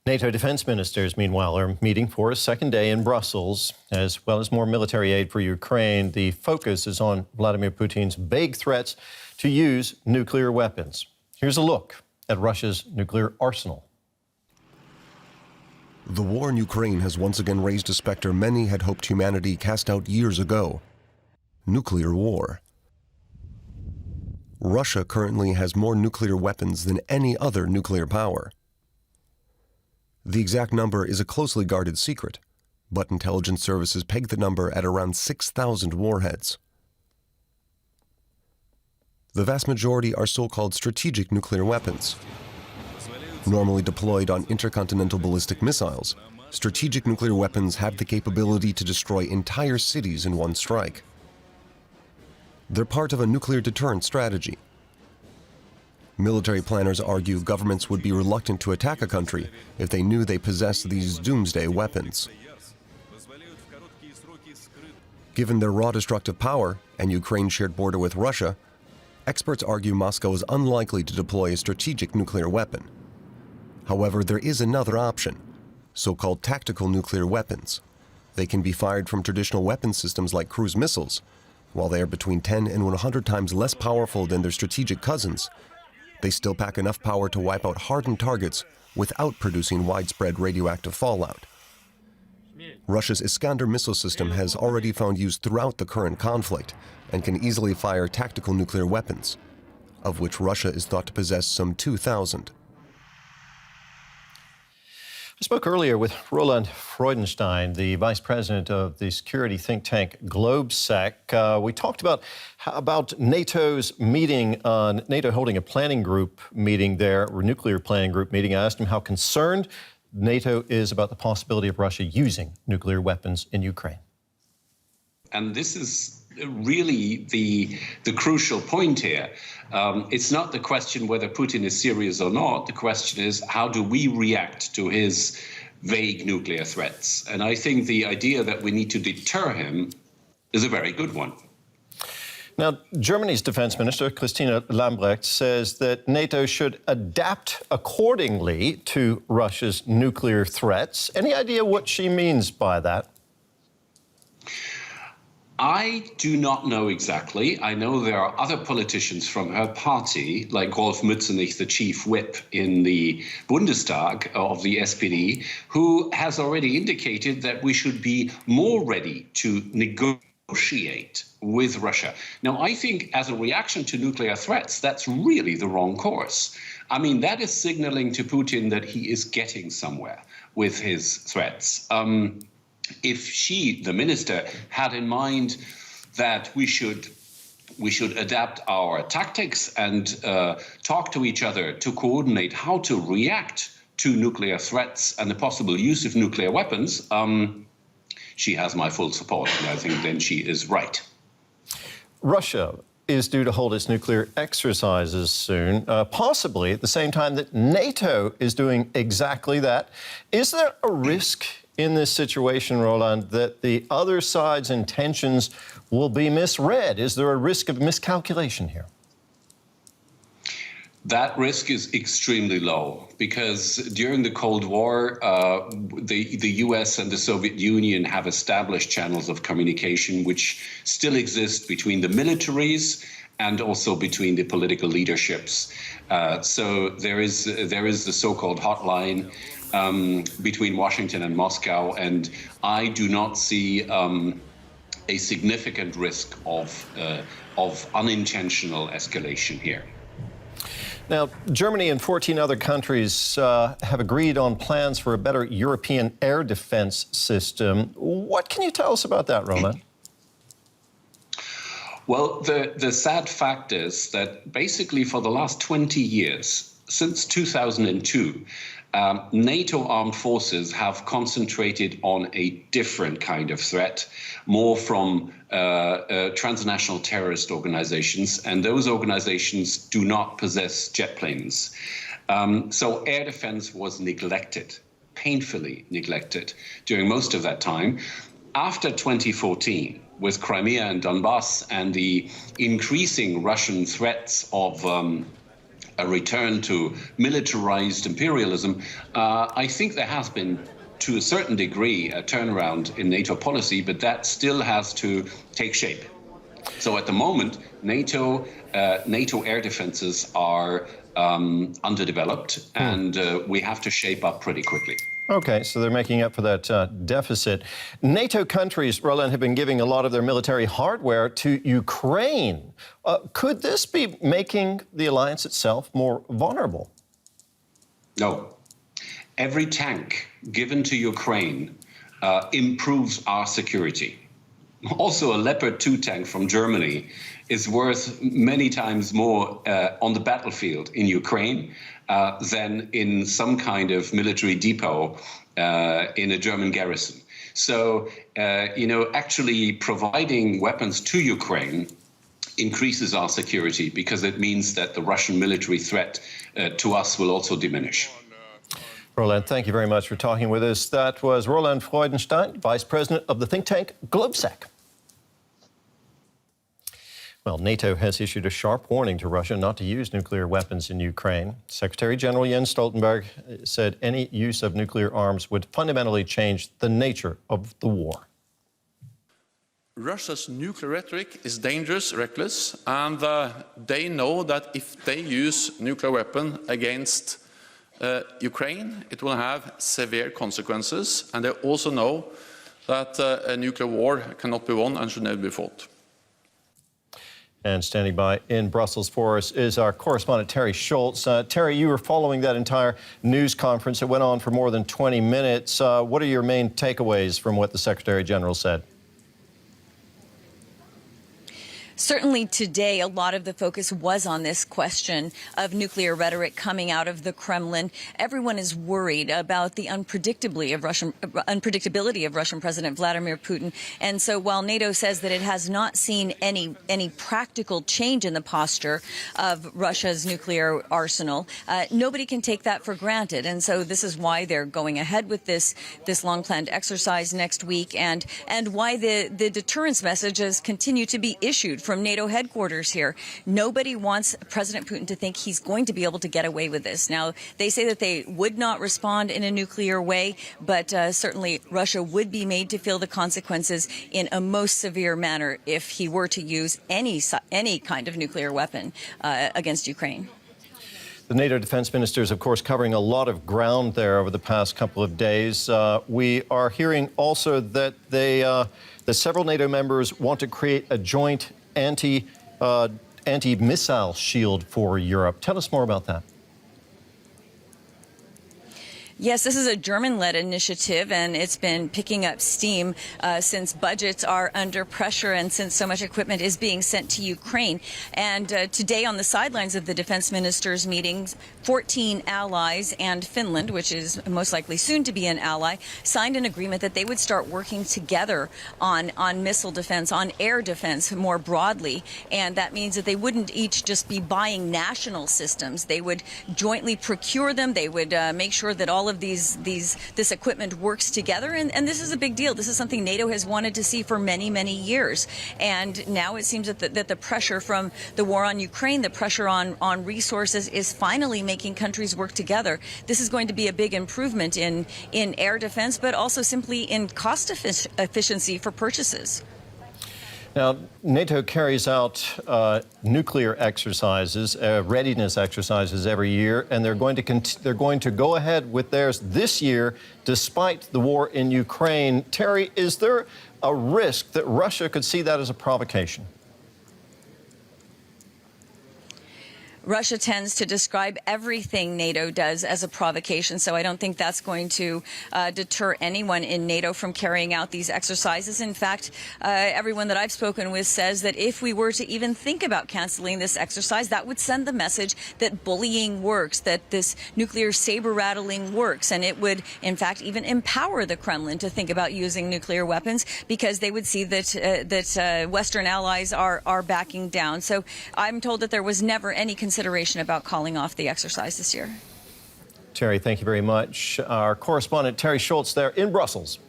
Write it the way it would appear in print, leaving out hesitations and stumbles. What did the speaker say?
NATO defense ministers, meanwhile, are meeting for a second day in Brussels, as well as more military aid for Ukraine. The focus is on Vladimir Putin's vague threats to use nuclear weapons. Here's a look at Russia's nuclear arsenal. The war in Ukraine has once again raised a specter many had hoped humanity cast out years ago: nuclear war. Russia currently has more nuclear weapons than any other nuclear power. The exact number is a closely guarded secret, but intelligence services peg the number at around 6,000 warheads. The vast majority are so-called strategic nuclear weapons. Normally deployed on intercontinental ballistic missiles, strategic nuclear weapons have the capability to destroy entire cities in one strike. They're part of a nuclear deterrent strategy. Military planners argue governments would be reluctant to attack a country if they knew they possessed these doomsday weapons. Given their raw destructive power and Ukraine's shared border with Russia, experts argue Moscow is unlikely to deploy a strategic nuclear weapon. However, there is another option: so-called tactical nuclear weapons. They can be fired from traditional weapon systems like cruise missiles. While they are between 10 and 100 times less powerful than their strategic cousins, they still pack enough power to wipe out hardened targets without producing widespread radioactive fallout. Russia's Iskander missile system has already found use throughout the current conflict and can easily fire tactical nuclear weapons, of which Russia is thought to possess some 2,000. I spoke earlier with Roland Freudenstein, the vice president of the security think tank GlobeSec. We talked about NATO's meeting, NATO holding a planning group meeting there, a nuclear planning group meeting. I asked him how concerned NATO is about the possibility of Russia using nuclear weapons in Ukraine. And this is really the crucial point here. It's not the question whether Putin is serious or not. The question is, how do we react to his vague nuclear threats? And I think the idea that we need to deter him is a very good one. Now, Germany's defense minister, Christine Lambrecht, says that NATO should adapt accordingly to Russia's nuclear threats. Any idea what she means by that? I do not know exactly. I know there are other politicians from her party, like Rolf Mützenich, the chief whip in the Bundestag of the SPD, who has already indicated that we should be more ready to negotiate with Russia. Now, I think as a reaction to nuclear threats, that's really the wrong course. I mean, that is signaling to Putin that he is getting somewhere with his threats. If she, the minister, had in mind that we should adapt our tactics and talk to each other to coordinate how to react to nuclear threats and the possible use of nuclear weapons, she has my full support, and I think then she is right. Russia is due to hold its nuclear exercises soon, possibly at the same time that NATO is doing exactly that. Is there a risk in this situation, Roland, that the other side's intentions will be misread? Is there a risk of miscalculation here? That risk is extremely low because during the Cold War, the US and the Soviet Union have established channels of communication which still exist between the militaries and also between the political leaderships. So there is the so-called hotline between Washington and Moscow, and I do not see a significant risk of unintentional escalation here. Now, Germany and 14 other countries have agreed on plans for a better European air defense system. What can you tell us about that, Roland? Well, the sad fact is that basically for the last 20 years, since 2002, NATO armed forces have concentrated on a different kind of threat, more from transnational terrorist organizations, and those organizations do not possess jet planes. So air defense was neglected, painfully neglected, during most of that time. After 2014, with Crimea and Donbass and the increasing Russian threats of a return to militarized imperialism, I think there has been, to a certain degree, a turnaround in NATO policy, but that still has to take shape. So at the moment, NATO air defenses are underdeveloped, and we have to shape up pretty quickly. Okay, so they're making up for that deficit. NATO countries, Roland, have been giving a lot of their military hardware to Ukraine. Could this be making the alliance itself more vulnerable? No. Every tank given to Ukraine improves our security. Also, a Leopard 2 tank from Germany is worth many times more on the battlefield in Ukraine than in some kind of military depot in a German garrison. So, actually providing weapons to Ukraine increases our security because it means that the Russian military threat to us will also diminish. Roland, thank you very much for talking with us. That was Roland Freudenstein, Vice President of the think tank GlobeSec. Well, NATO has issued a sharp warning to Russia not to use nuclear weapons in Ukraine. Secretary General Jens Stoltenberg said any use of nuclear arms would fundamentally change the nature of the war. Russia's nuclear rhetoric is dangerous, reckless, and they know that if they use nuclear weapon against Ukraine, it will have severe consequences, and they also know that a nuclear war cannot be won and should never be fought. And standing by in Brussels for us is our correspondent Terry Schultz. Terry, you were following that entire news conference. It went on for more than 20 minutes. What are your main takeaways from what the Secretary General said? Certainly today, a lot of the focus was on this question of nuclear rhetoric coming out of the Kremlin. Everyone is worried about the unpredictability of Russian President Vladimir Putin. And so while NATO says that it has not seen any practical change in the posture of Russia's nuclear arsenal, nobody can take that for granted. And so this is why they're going ahead with this long-planned exercise next week, and why the deterrence messages continue to be issued from NATO headquarters here. Nobody wants President Putin to think he's going to be able to get away with this. Now, they say that they would not respond in a nuclear way, but certainly Russia would be made to feel the consequences in a most severe manner if he were to use any kind of nuclear weapon against Ukraine. The NATO defense ministers, of course, covering a lot of ground there over the past couple of days. We are hearing also that that several NATO members want to create a joint anti-missile shield for Europe. Tell us more about that. Yes, this is a German-led initiative, and it's been picking up steam since budgets are under pressure and since so much equipment is being sent to Ukraine. And today, on the sidelines of the defense ministers' meetings, 14 allies and Finland, which is most likely soon to be an ally, signed an agreement that they would start working together on missile defense, on air defense more broadly. And that means that they wouldn't each just be buying national systems. They would jointly procure them. They would make sure that all of this equipment works together, and this is a big deal. This is something NATO has wanted to see for many, many years, and now it seems that the pressure from the war on Ukraine, the pressure on resources, is finally making countries work together. This is going to be a big improvement in air defense, but also simply in cost efficiency for purchases. Now, NATO carries out nuclear exercises, readiness exercises every year, and they're going to go ahead with theirs this year, despite the war in Ukraine. Terry, is there a risk that Russia could see that as a provocation? Russia tends to describe everything NATO does as a provocation, so I don't think that's going to deter anyone in NATO from carrying out these exercises. In fact, everyone that I've spoken with says that if we were to even think about canceling this exercise, that would send the message that bullying works, that this nuclear saber-rattling works, and it would, in fact, even empower the Kremlin to think about using nuclear weapons, because they would see that Western allies are backing down. So I'm told that there was never any consideration about calling off the exercise this year. Terry, thank you very much. Our correspondent Terry Schultz there in Brussels.